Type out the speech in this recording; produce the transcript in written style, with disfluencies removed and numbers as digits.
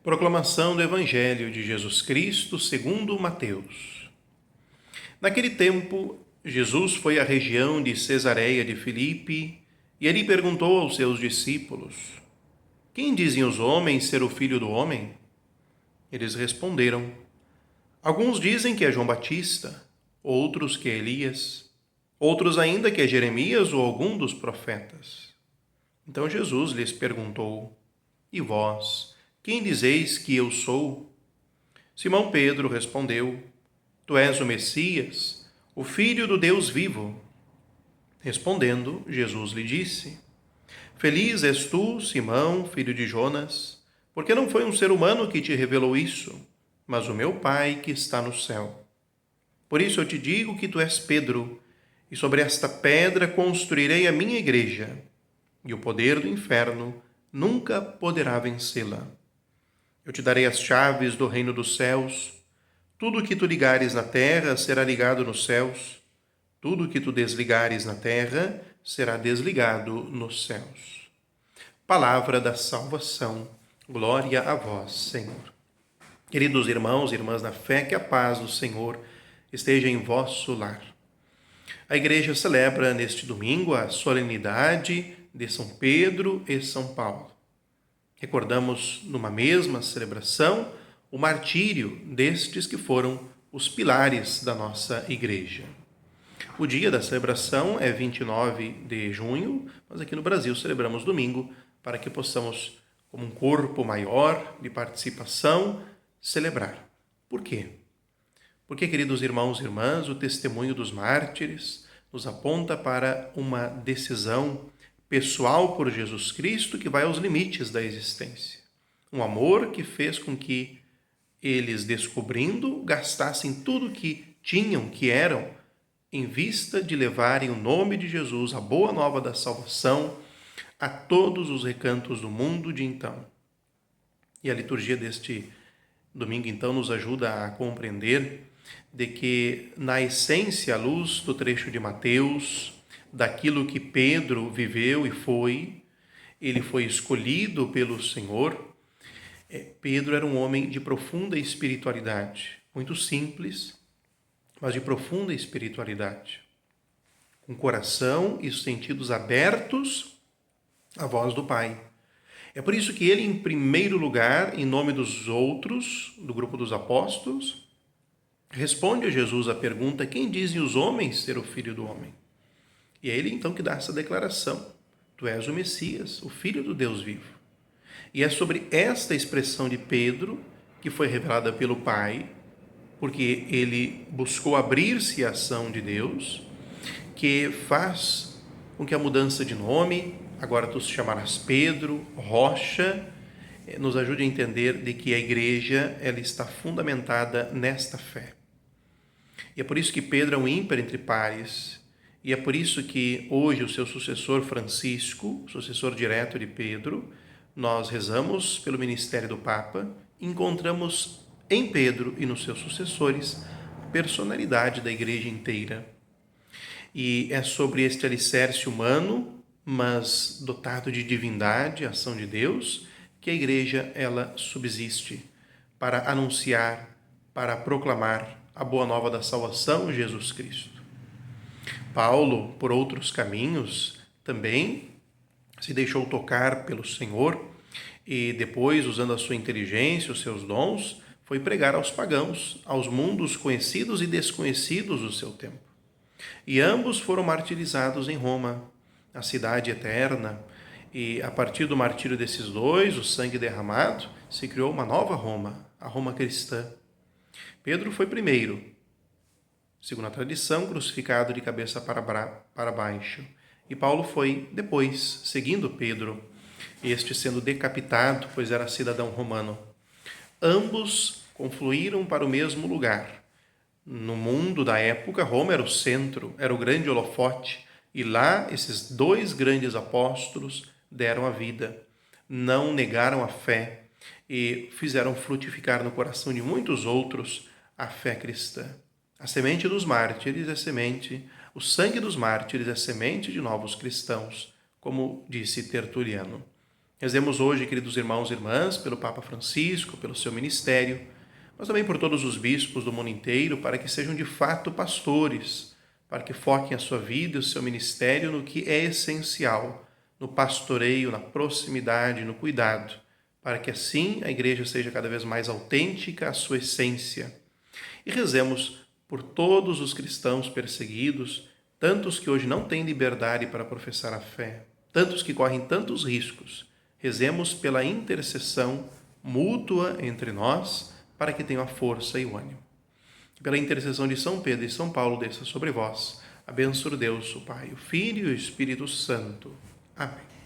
Proclamação do Evangelho de Jesus Cristo segundo Mateus. Naquele tempo, Jesus foi à região de Cesareia de Filipe e ali perguntou aos seus discípulos: Quem dizem os homens ser o Filho do Homem? Eles responderam: Alguns dizem que é João Batista, outros que é Elias, outros ainda que é Jeremias ou algum dos profetas. Então Jesus lhes perguntou: E vós, quem dizeis que eu sou? Simão Pedro respondeu: Tu és o Messias, o Filho do Deus vivo. Respondendo, Jesus lhe disse: Feliz és tu, Simão, filho de Jonas, porque não foi um ser humano que te revelou isso, mas o meu Pai que está no céu. Por isso eu te digo que tu és Pedro, e sobre esta pedra construirei a minha igreja, e o poder do inferno nunca poderá vencê-la. Eu te darei as chaves do reino dos céus. Tudo o que tu ligares na terra será ligado nos céus. Tudo o que tu desligares na terra será desligado nos céus. Palavra da salvação. Glória a vós, Senhor. Queridos irmãos e irmãs na fé, que a paz do Senhor esteja em vosso lar. A igreja celebra neste domingo a solenidade de São Pedro e São Paulo. Recordamos numa mesma celebração o martírio destes que foram os pilares da nossa igreja. O dia da celebração é 29 de junho, mas aqui no Brasil celebramos domingo para que possamos, como um corpo maior de participação, celebrar. Por quê? Porque, queridos irmãos e irmãs, o testemunho dos mártires nos aponta para uma decisão pessoal por Jesus Cristo que vai aos limites da existência. Um amor que fez com que eles, descobrindo, gastassem tudo que tinham, que eram, em vista de levarem o nome de Jesus, a boa nova da salvação, a todos os recantos do mundo de então. E a liturgia deste domingo, então, nos ajuda a compreender de que, na essência, à luz do trecho de Mateus, daquilo que Pedro viveu e foi, ele foi escolhido pelo Senhor. Pedro era um homem de profunda espiritualidade, muito simples, mas de profunda espiritualidade, com coração e os sentidos abertos à voz do Pai. É por isso que ele, em primeiro lugar, em nome dos outros, do grupo dos apóstolos, responde a Jesus a pergunta: quem dizem os homens ser o Filho do Homem? E é ele então que dá essa declaração: Tu és o Messias, o Filho do Deus vivo. E é sobre esta expressão de Pedro, que foi revelada pelo Pai, porque ele buscou abrir-se à ação de Deus, que faz com que a mudança de nome, agora tu se chamarás Pedro, Rocha, nos ajude a entender de que a igreja ela está fundamentada nesta fé. E é por isso que Pedro é um ímpar entre pares. E é por isso que hoje o seu sucessor Francisco, sucessor direto de Pedro, nós rezamos pelo ministério do Papa, encontramos em Pedro e nos seus sucessores a personalidade da igreja inteira. E é sobre este alicerce humano, mas dotado de divindade, ação de Deus, que a igreja ela subsiste para anunciar, para proclamar a boa nova da salvação, Jesus Cristo. Paulo, por outros caminhos, também se deixou tocar pelo Senhor e depois, usando a sua inteligência, os seus dons, foi pregar aos pagãos, aos mundos conhecidos e desconhecidos do seu tempo. E ambos foram martirizados em Roma, a cidade eterna, e a partir do martírio desses dois, o sangue derramado, se criou uma nova Roma, a Roma cristã. Pedro foi primeiro, segundo a tradição, crucificado de cabeça para baixo. E Paulo foi depois, seguindo Pedro, este sendo decapitado, pois era cidadão romano. Ambos confluíram para o mesmo lugar. No mundo da época, Roma era o centro, era o grande holofote, e lá esses dois grandes apóstolos deram a vida, não negaram a fé e fizeram frutificar no coração de muitos outros a fé cristã. A semente dos mártires é semente, o sangue dos mártires é semente de novos cristãos, como disse Tertuliano. Rezemos hoje, queridos irmãos e irmãs, pelo Papa Francisco, pelo seu ministério, mas também por todos os bispos do mundo inteiro, para que sejam de fato pastores, para que foquem a sua vida e o seu ministério no que é essencial, no pastoreio, na proximidade, no cuidado, para que assim a Igreja seja cada vez mais autêntica à sua essência. E rezemos por todos os cristãos perseguidos, tantos que hoje não têm liberdade para professar a fé, tantos que correm tantos riscos. Rezemos pela intercessão mútua entre nós, para que tenham a força e o ânimo. Pela intercessão de São Pedro e São Paulo, desça sobre vós a bênção de Deus, o Pai, o Filho e o Espírito Santo. Amém.